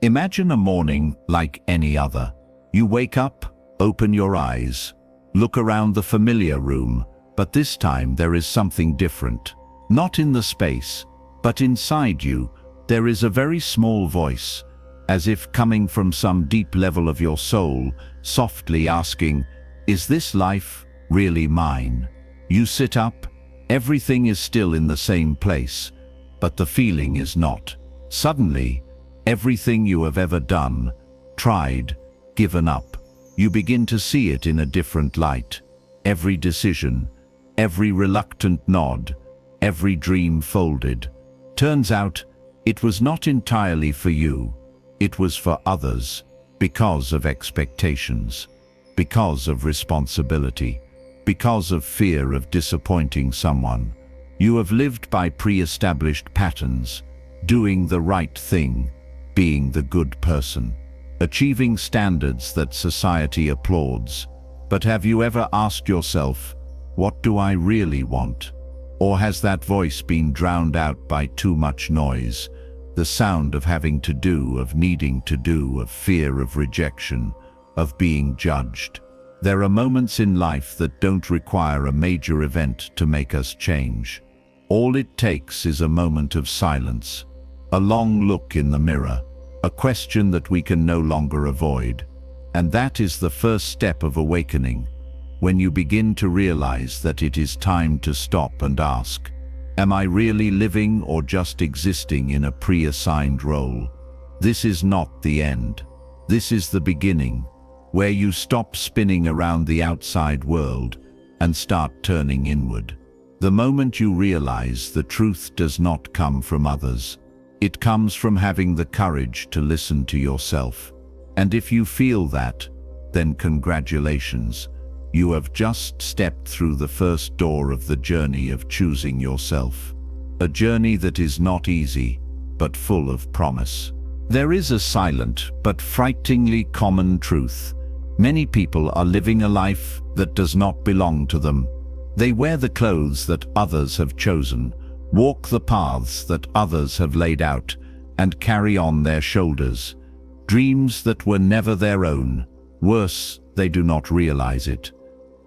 Imagine a morning like any other. You wake up, open your eyes, look around the familiar room, but this time there is something different. Not in the space, but inside you, there is a very small voice, as if coming from some deep level of your soul, softly asking, "Is this life really mine?" You sit up, everything is still in the same place, but the feeling is not. Suddenly, everything you have ever done, tried, given up, you begin to see it in a different light. Every decision, every reluctant nod, every dream folded. Turns out, it was not entirely for you. It was for others, because of expectations, because of responsibility, because of fear of disappointing someone. You have lived by pre-established patterns, doing the right thing, being the good person, achieving standards that society applauds. But have you ever asked yourself, what do I really want? Or has that voice been drowned out by too much noise? The sound of having to do, of needing to do, of fear of rejection, of being judged. There are moments in life that don't require a major event to make us change. All it takes is a moment of silence, a long look in the mirror, a question that we can no longer avoid. And that is the first step of awakening, when you begin to realize that it is time to stop and ask, am I really living or just existing in a pre-assigned role? This is not the end. This is the beginning, where you stop spinning around the outside world and start turning inward. The moment you realize the truth does not come from others, it comes from having the courage to listen to yourself. And if you feel that, then congratulations. You have just stepped through the first door of the journey of choosing yourself. A journey that is not easy, but full of promise. There is a silent but frighteningly common truth. Many people are living a life that does not belong to them. They wear the clothes that others have chosen, walk the paths that others have laid out, and carry on their shoulders dreams that were never their own. Worse, they do not realize it,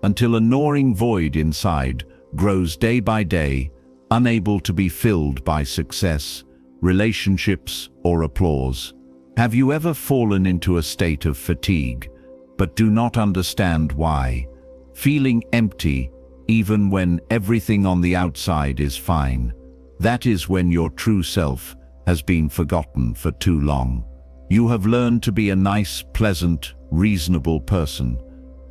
until a gnawing void inside grows day by day, unable to be filled by success, relationships, or applause. Have you ever fallen into a state of fatigue, but do not understand why? Feeling empty, even when everything on the outside is fine. That is when your true self has been forgotten for too long. You have learned to be a nice, pleasant, reasonable person,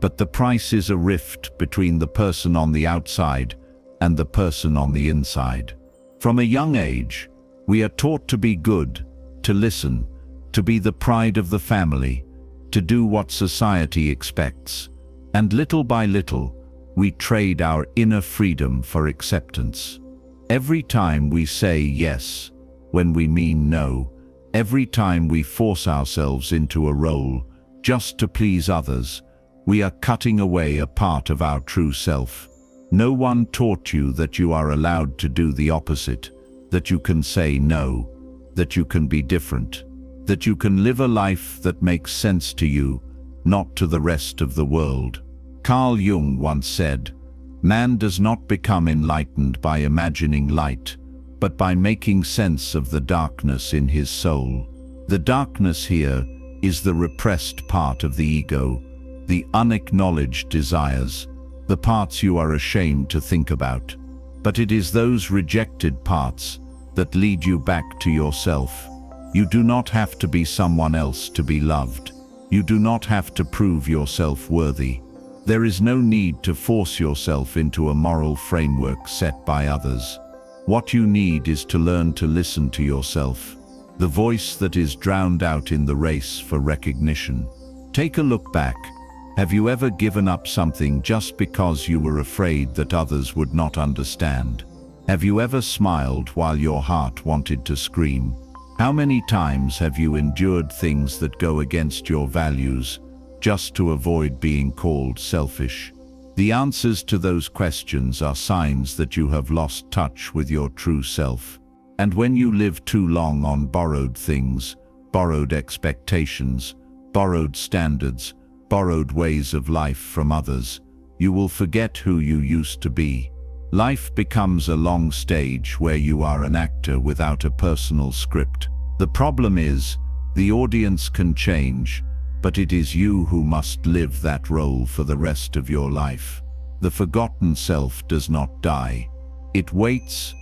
but the price is a rift between the person on the outside and the person on the inside. From a young age, we are taught to be good, to listen, to be the pride of the family, to do what society expects. And little by little, we trade our inner freedom for acceptance. Every time we say yes when we mean no, every time we force ourselves into a role just to please others, we are cutting away a part of our true self. No one taught you that you are allowed to do the opposite, that you can say no, that you can be different, that you can live a life that makes sense to you, not to the rest of the world. Carl Jung once said, "Man does not become enlightened by imagining light, but by making sense of the darkness in his soul." The darkness here is the repressed part of the ego, the unacknowledged desires, the parts you are ashamed to think about. But it is those rejected parts that lead you back to yourself. You do not have to be someone else to be loved. You do not have to prove yourself worthy. There is no need to force yourself into a moral framework set by others. What you need is to learn to listen to yourself, the voice that is drowned out in the race for recognition. Take a look back. Have you ever given up something just because you were afraid that others would not understand? Have you ever smiled while your heart wanted to scream? How many times have you endured things that go against your values just to avoid being called selfish? The answers to those questions are signs that you have lost touch with your true self. And when you live too long on borrowed things, borrowed expectations, borrowed standards, borrowed ways of life from others, you will forget who you used to be. Life becomes a long stage where you are an actor without a personal script. The problem is, the audience can change, but it is you who must live that role for the rest of your life. The forgotten self does not die. It waits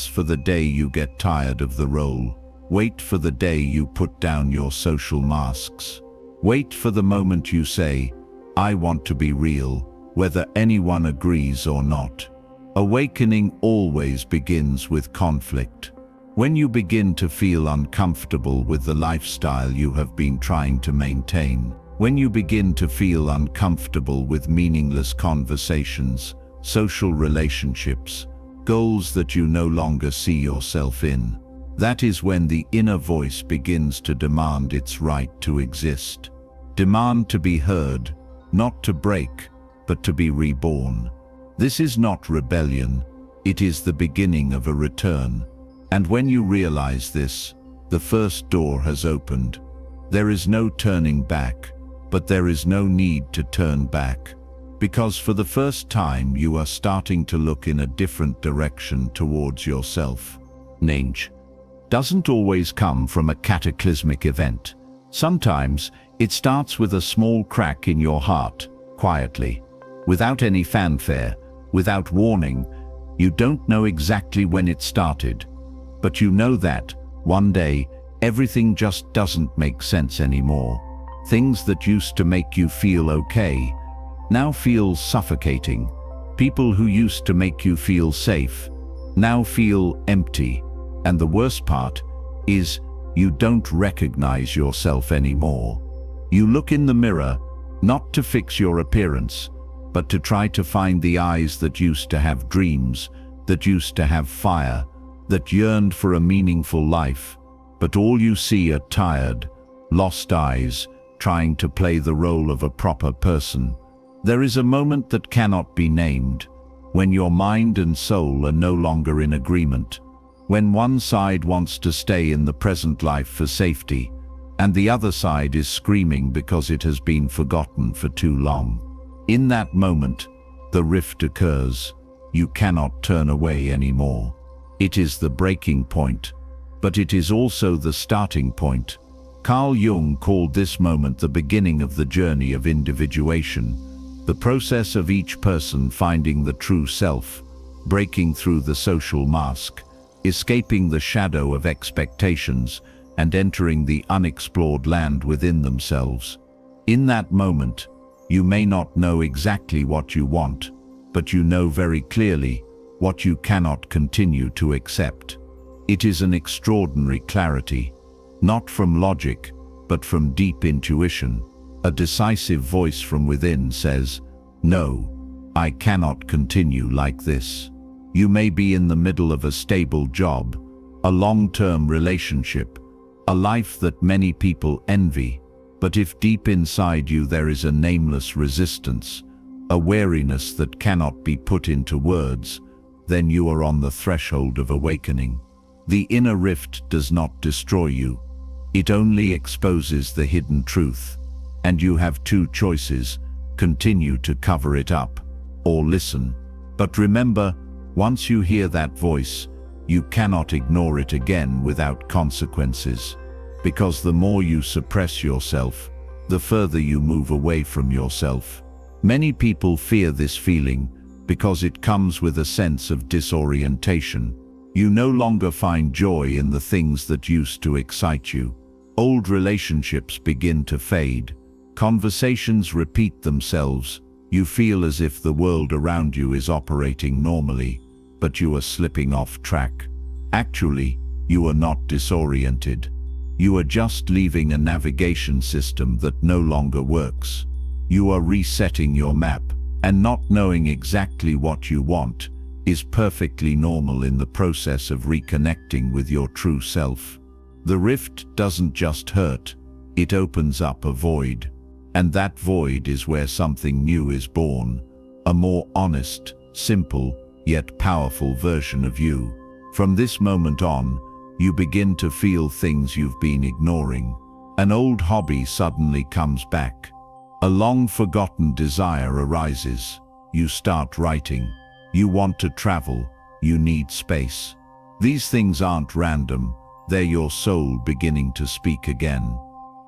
for the day you get tired of the role. Wait for the day you put down your social masks. Wait for the moment you say, I want to be real, whether anyone agrees or not. Awakening always begins with conflict. When you begin to feel uncomfortable with the lifestyle you have been trying to maintain, when you begin to feel uncomfortable with meaningless conversations, social relationships, goals that you no longer see yourself in, that is when the inner voice begins to demand its right to exist. Demand to be heard, not to break, but to be reborn. This is not rebellion, it is the beginning of a return. And when you realize this, the first door has opened. There is no turning back, but there is no need to turn back. Because for the first time you are starting to look in a different direction towards yourself. Change doesn't always come from a cataclysmic event. Sometimes it starts with a small crack in your heart, quietly, without any fanfare, without warning. You don't know exactly when it started, but you know that, one day, everything just doesn't make sense anymore. Things that used to make you feel okay, now feel suffocating. People who used to make you feel safe, now feel empty. And the worst part is, you don't recognize yourself anymore. You look in the mirror, not to fix your appearance, but to try to find the eyes that used to have dreams, that used to have fire, that yearned for a meaningful life. But all you see are tired, lost eyes, trying to play the role of a proper person. There is a moment that cannot be named, when your mind and soul are no longer in agreement, when one side wants to stay in the present life for safety, and the other side is screaming because it has been forgotten for too long. In that moment, the rift occurs. You cannot turn away anymore. It is the breaking point, but it is also the starting point. Carl Jung called this moment the beginning of the journey of individuation, the process of each person finding the true self, breaking through the social mask, escaping the shadow of expectations, and entering the unexplored land within themselves. In that moment, you may not know exactly what you want, but you know very clearly what you cannot continue to accept. It is an extraordinary clarity, not from logic, but from deep intuition. A decisive voice from within says, "No, I cannot continue like this." You may be in the middle of a stable job, a long-term relationship, a life that many people envy, but if deep inside you there is a nameless resistance, a weariness that cannot be put into words, then you are on the threshold of awakening. The inner rift does not destroy you. It only exposes the hidden truth, and you have two choices: continue to cover it up, or listen. But remember, once you hear that voice, you cannot ignore it again without consequences. Because the more you suppress yourself, the further you move away from yourself. Many people fear this feeling because it comes with a sense of disorientation. You no longer find joy in the things that used to excite you. Old relationships begin to fade. Conversations repeat themselves. You feel as if the world around you is operating normally, but you are slipping off track. Actually, you are not disoriented. You are just leaving a navigation system that no longer works. You are resetting your map, and not knowing exactly what you want is perfectly normal in the process of reconnecting with your true self. The rift doesn't just hurt, it opens up a void. And that void is where something new is born, a more honest, simple, yet powerful version of you. From this moment on, You begin to feel things you've been ignoring. An old hobby suddenly comes back. A long-forgotten desire arises. You start writing. You want to travel. You need space. These things aren't random. They're your soul beginning to speak again.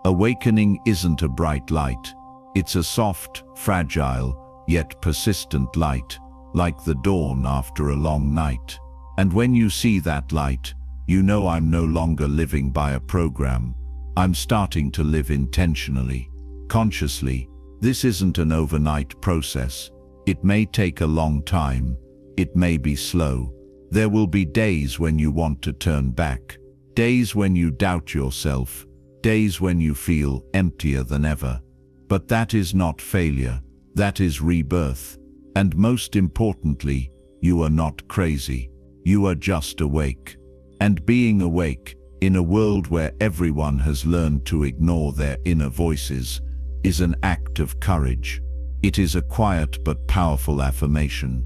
Awakening isn't a bright light. It's a soft, fragile, yet persistent light, like the dawn after a long night. And when you see that light, you know I'm no longer living by a program. I'm starting to live intentionally, consciously. This isn't an overnight process. It may take a long time. It may be slow. There will be days when you want to turn back. Days when you doubt yourself. Days when you feel emptier than ever. But that is not failure. That is rebirth. And most importantly, you are not crazy. You are just awake. And being awake, in a world where everyone has learned to ignore their inner voices, is an act of courage. It is a quiet but powerful affirmation.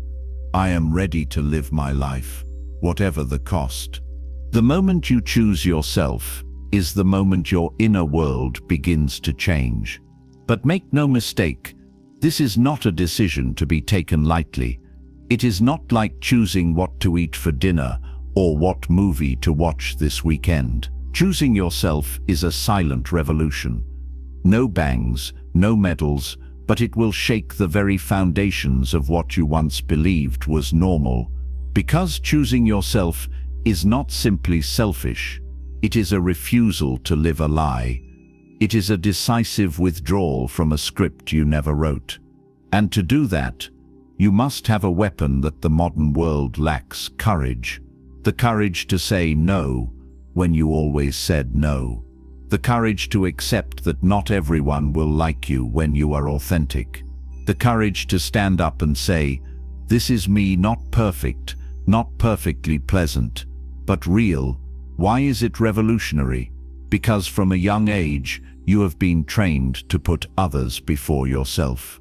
I am ready to live my life, whatever the cost. The moment you choose yourself is the moment your inner world begins to change. But make no mistake, this is not a decision to be taken lightly. It is not like choosing what to eat for dinner or what movie to watch this weekend. Choosing yourself is a silent revolution. No bangs, no medals, but it will shake the very foundations of what you once believed was normal. Because choosing yourself is not simply selfish. It is a refusal to live a lie. It is a decisive withdrawal from a script you never wrote. And to do that, you must have a weapon that the modern world lacks: courage. The courage to say no when you always said no. The courage to accept that not everyone will like you when you are authentic. The courage to stand up and say, this is me, not perfect, not perfectly pleasant, but real. Why is it revolutionary? Because from a young age, you have been trained to put others before yourself.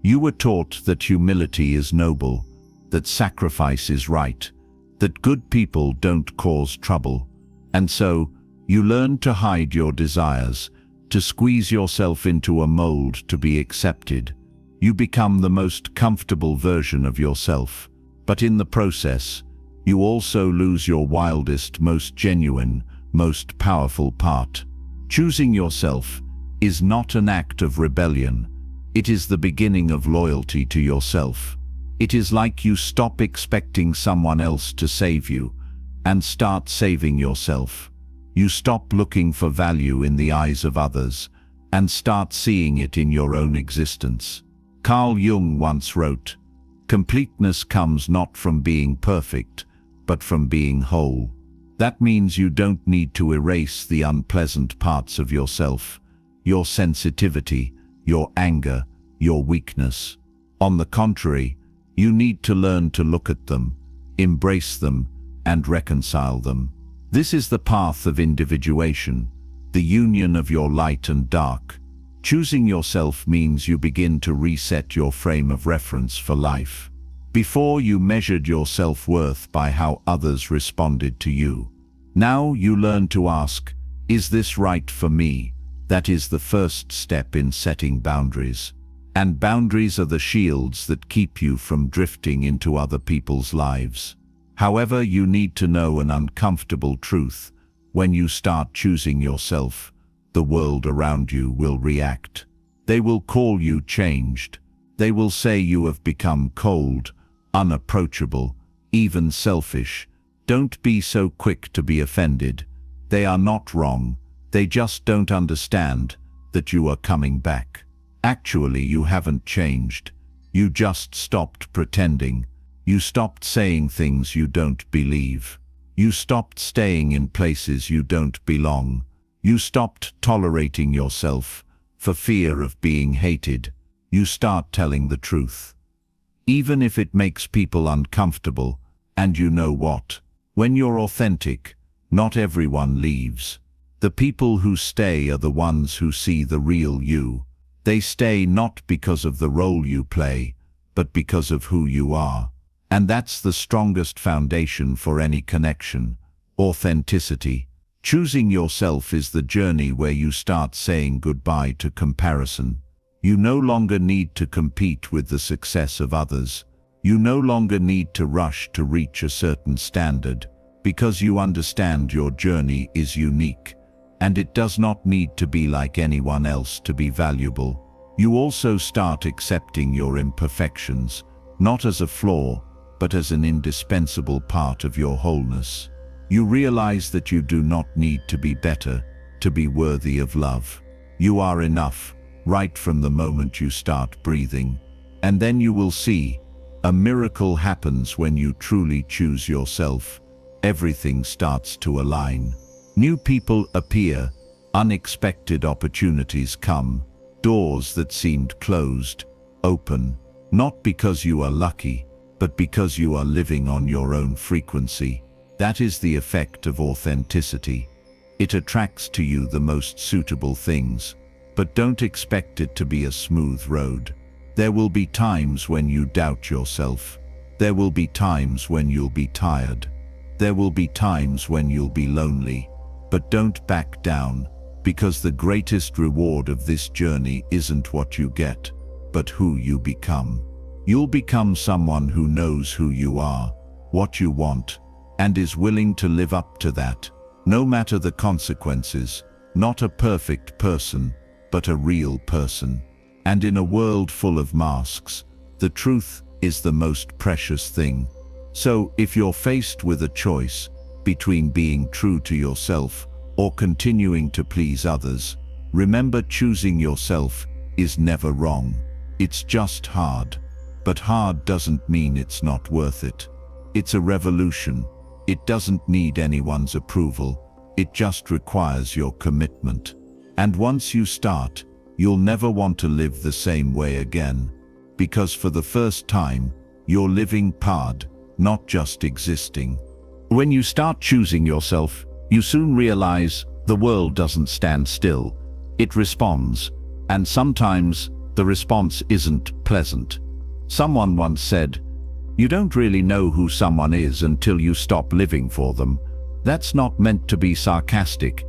You were taught that humility is noble, that sacrifice is right, that good people don't cause trouble. And so, you learn to hide your desires, to squeeze yourself into a mold to be accepted. You become the most comfortable version of yourself. But in the process, you also lose your wildest, most genuine, most powerful part. Choosing yourself is not an act of rebellion. It is the beginning of loyalty to yourself. It is like you stop expecting someone else to save you and start saving yourself. You stop looking for value in the eyes of others and start seeing it in your own existence. Carl Jung once wrote, "Completeness comes not from being perfect, but from being whole." That means you don't need to erase the unpleasant parts of yourself, your sensitivity, your anger, your weakness. On the contrary, you need to learn to look at them, embrace them, and reconcile them. This is the path of individuation, the union of your light and dark. Choosing yourself means you begin to reset your frame of reference for life. Before, you measured your self-worth by how others responded to you. Now you learn to ask, is this right for me? That is the first step in setting boundaries. And boundaries are the shields that keep you from drifting into other people's lives. However, you need to know an uncomfortable truth. When you start choosing yourself, the world around you will react. They will call you changed. They will say you have become cold, unapproachable, even selfish. Don't be so quick to be offended. They are not wrong. They just don't understand that you are coming back. Actually, you haven't changed. You just stopped pretending. You stopped saying things you don't believe. You stopped staying in places you don't belong. You stopped tolerating yourself for fear of being hated. You start telling the truth, even if it makes people uncomfortable. And you know what? When you're authentic, not everyone leaves. The people who stay are the ones who see the real you. They stay not because of the role you play, but because of who you are. And that's the strongest foundation for any connection Authenticity. Choosing yourself is the journey where you start saying goodbye to comparison. You no longer need to compete with the success of others. You no longer need to rush to reach a certain standard, because you understand your journey is unique, and it does not need to be like anyone else to be valuable. You also start accepting your imperfections, not as a flaw, but as an indispensable part of your wholeness. You realize that you do not need to be better to be worthy of love. You are enough, right from the moment you start breathing. And then you will see, a miracle happens when you truly choose yourself. Everything starts to align. New people appear, unexpected opportunities come, doors that seemed closed open, not because you are lucky, but because you are living on your own frequency. That is the effect of authenticity. It attracts to you the most suitable things, but don't expect it to be a smooth road. There will be times when you doubt yourself. There will be times when you'll be tired. There will be times when you'll be lonely. But don't back down, because the greatest reward of this journey isn't what you get, but who you become. You'll become someone who knows who you are, what you want, and is willing to live up to that, no matter the consequences. Not a perfect person, but a real person. And in a world full of masks, the truth is the most precious thing. So, if you're faced with a choice between being true to yourself or continuing to please others, remember, choosing yourself is never wrong. It's just hard. But hard doesn't mean it's not worth it. It's a revolution. It doesn't need anyone's approval. It just requires your commitment. And once you start, you'll never want to live the same way again. Because for the first time, you're living part, not just existing. When you start choosing yourself, you soon realize the world doesn't stand still. It responds. And sometimes the response isn't pleasant. Someone once said, "You don't really know who someone is until you stop living for them." That's not meant to be sarcastic.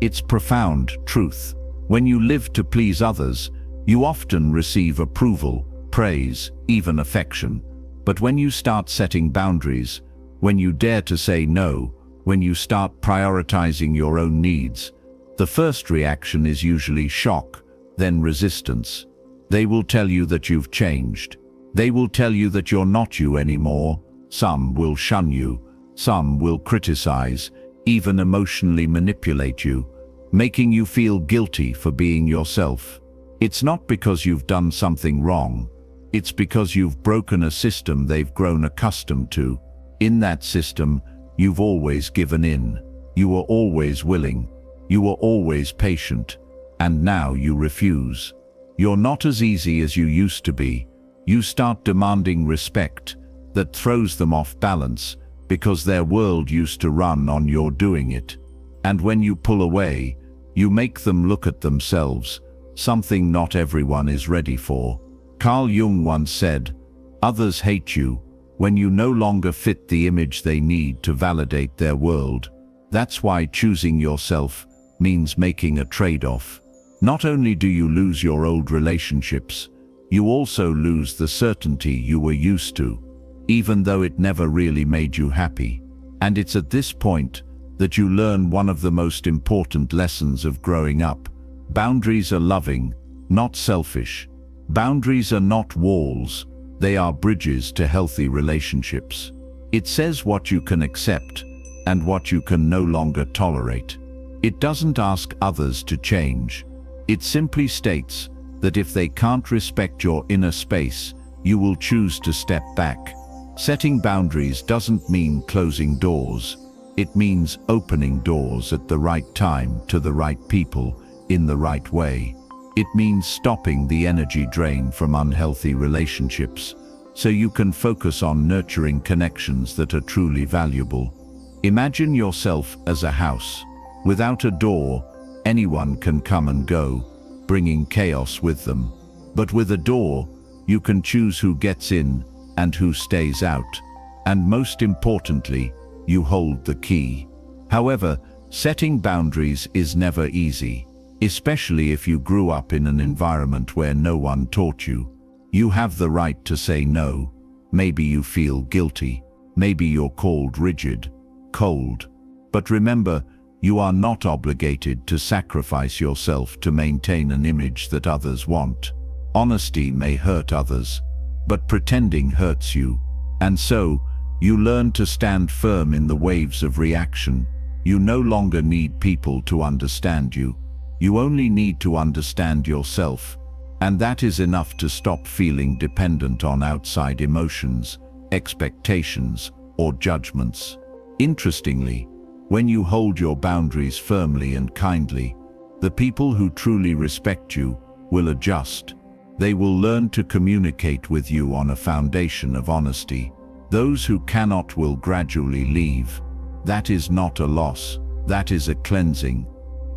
It's profound truth. When you live to please others, you often receive approval, praise, even affection. But when you start setting boundaries, when you dare to say no, when you start prioritizing your own needs, the first reaction is usually shock, then resistance. They will tell you that you've changed. They will tell you that you're not you anymore. Some will shun you. Some will criticize, even emotionally manipulate you, making you feel guilty for being yourself. It's not because you've done something wrong. It's because you've broken a system they've grown accustomed to. In that system, you've always given in. You were always willing. You were always patient. And now you refuse. You're not as easy as you used to be. You start demanding respect that throws them off balance because their world used to run on your doing it. And when you pull away, you make them look at themselves, something not everyone is ready for. Carl Jung once said, "Others hate you when you no longer fit the image they need to validate their world." That's why choosing yourself means making a trade-off. Not only do you lose your old relationships, you also lose the certainty you were used to, even though it never really made you happy. And it's at this point that you learn one of the most important lessons of growing up. Boundaries are loving, not selfish. Boundaries are not walls, they are bridges to healthy relationships. It says what you can accept and what you can no longer tolerate. It doesn't ask others to change. It simply states that if they can't respect your inner space, you will choose to step back. Setting boundaries doesn't mean closing doors. It means opening doors at the right time to the right people in the right way. It means stopping the energy drain from unhealthy relationships so you can focus on nurturing connections that are truly valuable. Imagine yourself as a house. Without a door, anyone can come and go, bringing chaos with them. But with a door, you can choose who gets in and who stays out. And most importantly, you hold the key. However, setting boundaries is never easy, especially if you grew up in an environment where no one taught you. You have the right to say no. Maybe you feel guilty. Maybe you're called rigid, cold. But remember, you are not obligated to sacrifice yourself to maintain an image that others want. Honesty may hurt others, but pretending hurts you. And so, you learn to stand firm in the waves of reaction. You no longer need people to understand you. You only need to understand yourself. And that is enough to stop feeling dependent on outside emotions, expectations, or judgments. Interestingly, when you hold your boundaries firmly and kindly, the people who truly respect you will adjust. They will learn to communicate with you on a foundation of honesty. Those who cannot will gradually leave. That is not a loss, that is a cleansing.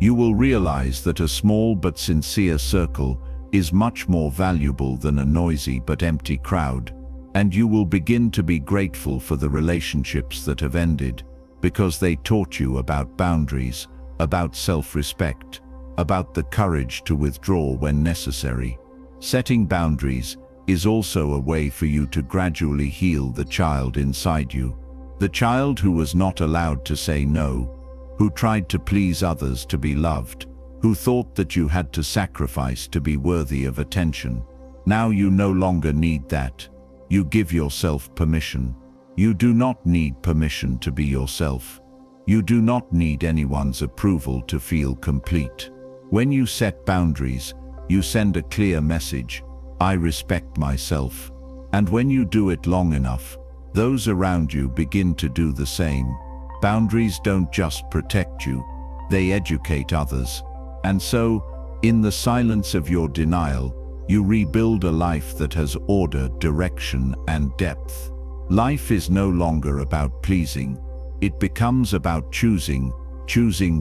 You will realize that a small but sincere circle is much more valuable than a noisy but empty crowd. And you will begin to be grateful for the relationships that have ended, because they taught you about boundaries, about self-respect, about the courage to withdraw when necessary. Setting boundaries is also a way for you to gradually heal the child inside you. The child who was not allowed to say no, who tried to please others to be loved, who thought that you had to sacrifice to be worthy of attention. Now you no longer need that. You give yourself permission. You do not need permission to be yourself. You do not need anyone's approval to feel complete. When you set boundaries, you send a clear message: I respect myself. And when you do it long enough, those around you begin to do the same. Boundaries don't just protect you, they educate others. And so, in the silence of your denial, you rebuild a life that has order, direction, and depth. Life is no longer about pleasing. It becomes about choosing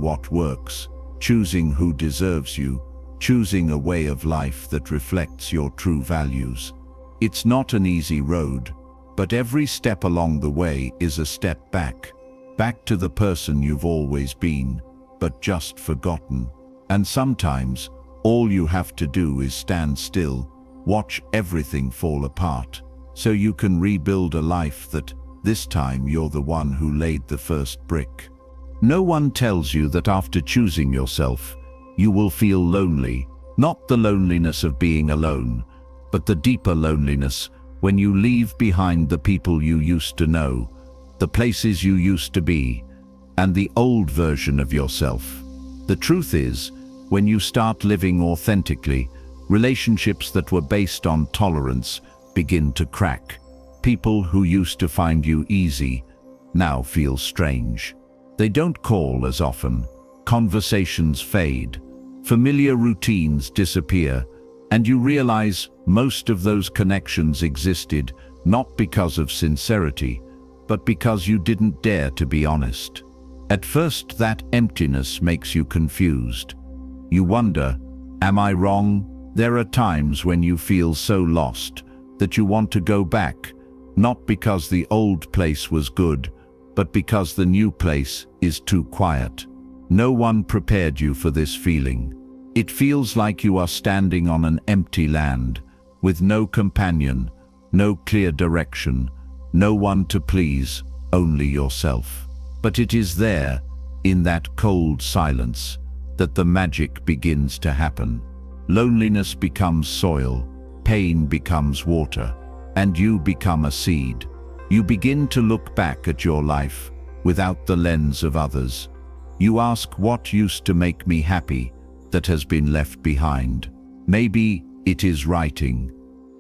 what works, choosing who deserves you, choosing a way of life that reflects your true values. It's not an easy road, but every step along the way is a step back to the person you've always been, but just forgotten. And sometimes, all you have to do is stand still, watch everything fall apart, so you can rebuild a life that, this time, you're the one who laid the first brick. No one tells you that after choosing yourself, you will feel lonely. Not the loneliness of being alone, but the deeper loneliness when you leave behind the people you used to know, the places you used to be, and the old version of yourself. The truth is, when you start living authentically, relationships that were based on tolerance begin to crack. People who used to find you easy now feel strange. They don't call as often. Conversations fade. Familiar routines disappear. And you realize most of those connections existed not because of sincerity, but because you didn't dare to be honest. At first, that emptiness makes you confused. You wonder, am I wrong? There are times when you feel so lost that you want to go back, not because the old place was good, but because the new place is too quiet. No one prepared you for this feeling. It feels like you are standing on an empty land, with no companion, no clear direction, no one to please, only yourself. But it is there, in that cold silence, that the magic begins to happen. Loneliness becomes soil, pain becomes water, and you become a seed. You begin to look back at your life without the lens of others. You ask, what used to make me happy that has been left behind? Maybe it is writing,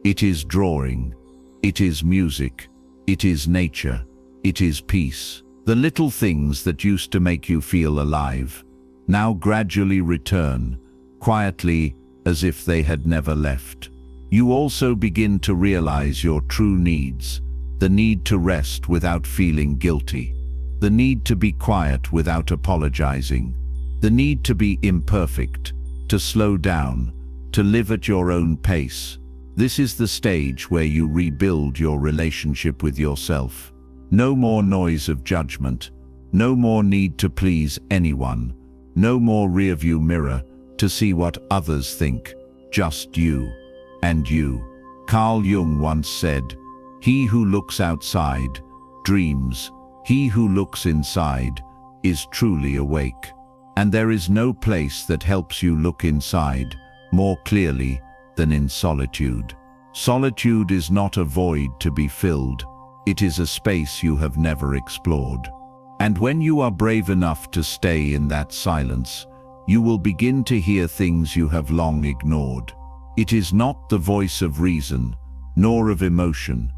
it is drawing, it is music, it is nature, it is peace. The little things that used to make you feel alive now gradually return, quietly, as if they had never left. You also begin to realize your true needs, the need to rest without feeling guilty, the need to be quiet without apologizing, the need to be imperfect, to slow down, to live at your own pace. This is the stage where you rebuild your relationship with yourself. No more noise of judgment, No more need to please anyone. No more rearview mirror to see what others think. Just you and you. Carl Jung once said, "He who looks outside dreams. He who looks inside is truly awake." And there is no place that helps you look inside more clearly than in solitude. Solitude is not a void to be filled. It is a space you have never explored. And when you are brave enough to stay in that silence, you will begin to hear things you have long ignored. It is not the voice of reason, nor of emotion.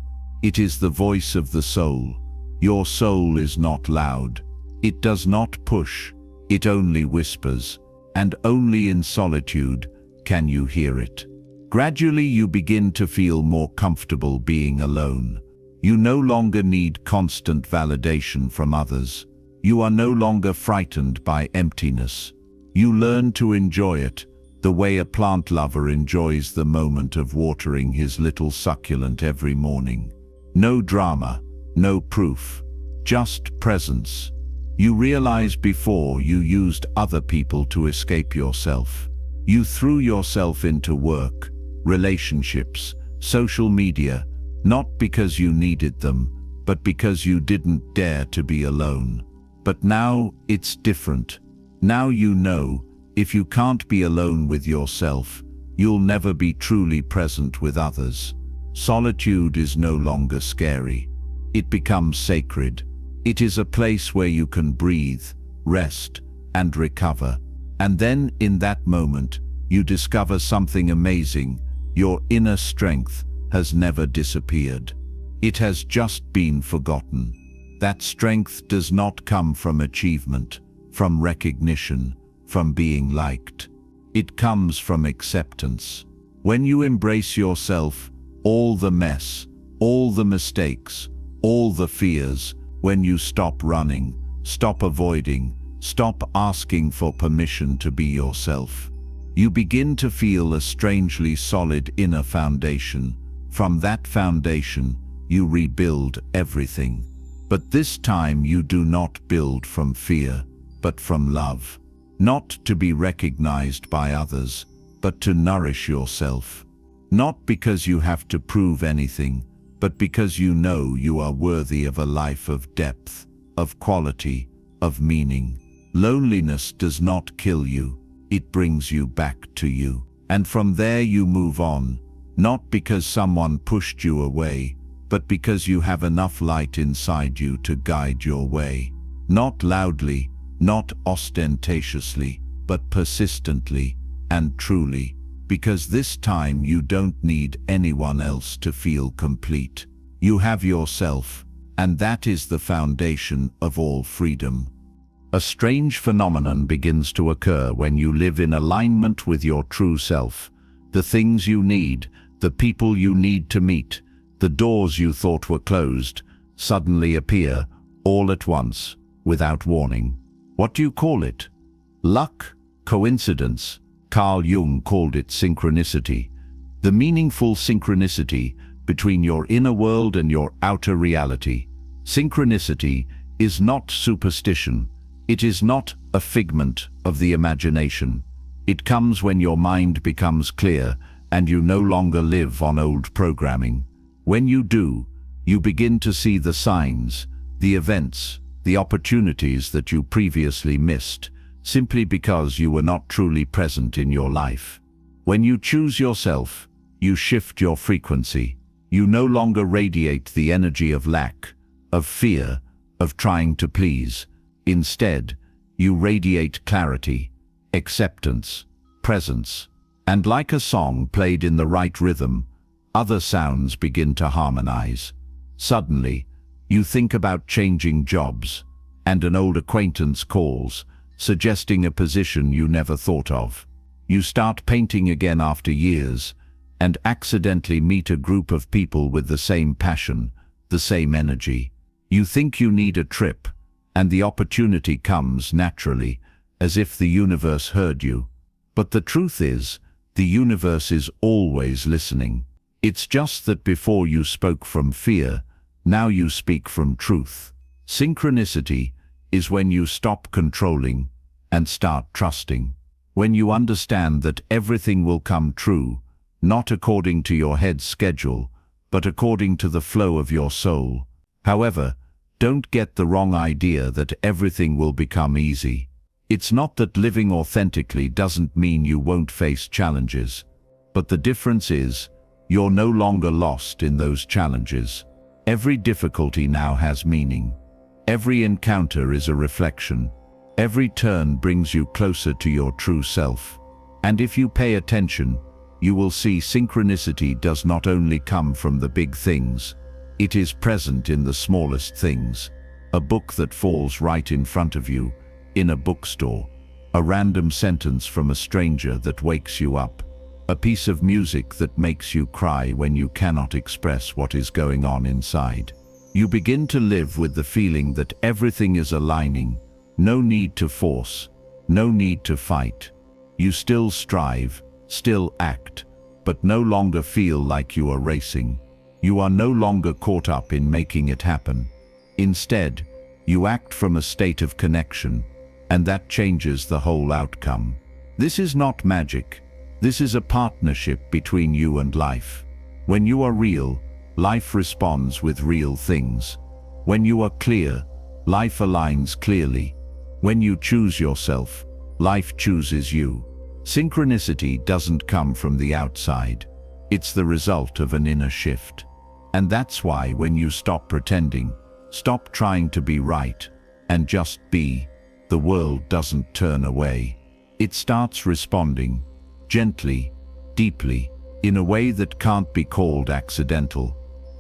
It is the voice of the soul. Your soul is not loud. It does not push. It only whispers, and only in solitude can you hear it. Gradually you begin to feel more comfortable being alone. You no longer need constant validation from others. You are no longer frightened by emptiness. You learn to enjoy it, the way a plant lover enjoys the moment of watering his little succulent every morning. No drama, no proof, just presence. You realize before you used other people to escape yourself. You threw yourself into work, relationships, social media, not because you needed them, but because you didn't dare to be alone. But now it's different. Now you know, if you can't be alone with yourself, you'll never be truly present with others. Solitude is no longer scary. It becomes sacred. It is a place where you can breathe, rest, and recover. And then, in that moment, you discover something amazing. Your inner strength has never disappeared. It has just been forgotten. That strength does not come from achievement, from recognition, from being liked. It comes from acceptance. When you embrace yourself, all the mess, all the mistakes, all the fears, when you stop running, stop avoiding, stop asking for permission to be yourself, you begin to feel a strangely solid inner foundation. From that foundation, you rebuild everything. But this time you do not build from fear, but from love. Not to be recognized by others, but to nourish yourself. Not because you have to prove anything, but because you know you are worthy of a life of depth, of quality, of meaning. Loneliness does not kill you. It brings you back to you. And from there you move on, not because someone pushed you away, but because you have enough light inside you to guide your way. Not loudly, not ostentatiously, but persistently and truly, because this time you don't need anyone else to feel complete. You have yourself, and that is the foundation of all freedom. A strange phenomenon begins to occur when you live in alignment with your true self. The things you need, the people you need to meet, the doors you thought were closed, suddenly appear, all at once, without warning. What do you call it? Luck? Coincidence? Carl Jung called it synchronicity. The meaningful synchronicity between your inner world and your outer reality. Synchronicity is not superstition. It is not a figment of the imagination. It comes when your mind becomes clear and you no longer live on old programming. When you do, you begin to see the signs, the events, the opportunities that you previously missed, simply because you were not truly present in your life. When you choose yourself, you shift your frequency. You no longer radiate the energy of lack, of fear, of trying to please. Instead, you radiate clarity, acceptance, presence. And like a song played in the right rhythm, other sounds begin to harmonize. Suddenly, you think about changing jobs, and an old acquaintance calls, suggesting a position you never thought of. You start painting again after years, and accidentally meet a group of people with the same passion, the same energy. You think you need a trip, and the opportunity comes naturally, as if the universe heard you. But the truth is, the universe is always listening. It's just that before you spoke from fear, now you speak from truth. Synchronicity is when you stop controlling and start trusting. When you understand that everything will come true, not according to your head's schedule, but according to the flow of your soul. However, don't get the wrong idea that everything will become easy. It's not that living authentically doesn't mean you won't face challenges, but the difference is, you're no longer lost in those challenges. Every difficulty now has meaning. Every encounter is a reflection. Every turn brings you closer to your true self. And if you pay attention, you will see synchronicity does not only come from the big things, it is present in the smallest things. A book that falls right in front of you, in a bookstore. A random sentence from a stranger that wakes you up. A piece of music that makes you cry when you cannot express what is going on inside. You begin to live with the feeling that everything is aligning. No need to force, no need to fight. You still strive, still act, but no longer feel like you are racing. You are no longer caught up in making it happen. Instead, you act from a state of connection, and that changes the whole outcome. This is not magic. This is a partnership between you and life. When you are real, life responds with real things. When you are clear, life aligns clearly. When you choose yourself, life chooses you. Synchronicity doesn't come from the outside. It's the result of an inner shift. And that's why when you stop pretending, stop trying to be right, and just be, the world doesn't turn away. It starts responding, gently, deeply, in a way that can't be called accidental.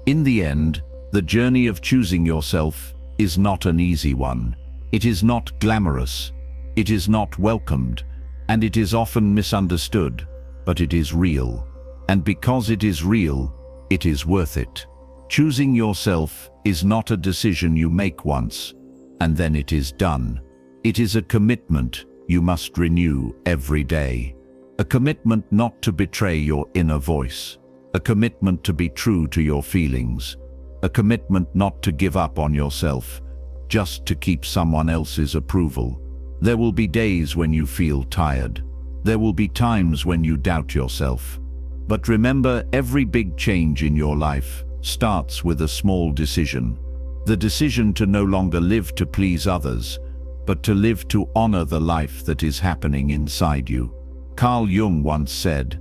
In the end, the journey of choosing yourself is not an easy one. It is not glamorous, it is not welcomed, and it is often misunderstood, but it is real. And because it is real, it is worth it. Choosing yourself is not a decision you make once, and then it is done. It is a commitment you must renew every day. A commitment not to betray your inner voice. A commitment to be true to your feelings. A commitment not to give up on yourself, just to keep someone else's approval. There will be days when you feel tired. There will be times when you doubt yourself. But remember, every big change in your life starts with a small decision. The decision to no longer live to please others, but to live to honor the life that is happening inside you. Carl Jung once said,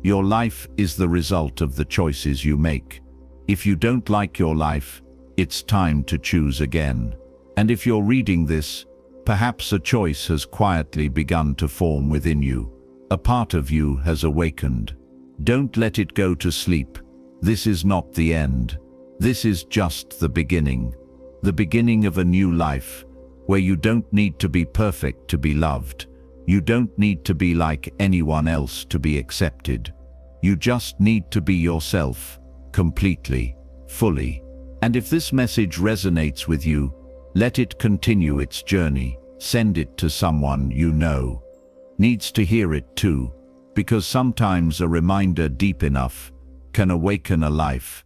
"Your life is the result of the choices you make. If you don't like your life, it's time to choose again." And if you're reading this, perhaps a choice has quietly begun to form within you. A part of you has awakened. Don't let it go to sleep. This is not the end. This is just the beginning. The beginning of a new life, where you don't need to be perfect to be loved. You don't need to be like anyone else to be accepted. You just need to be yourself, completely, fully. And if this message resonates with you, let it continue its journey. Send it to someone you know needs to hear it too, because sometimes a reminder deep enough can awaken a life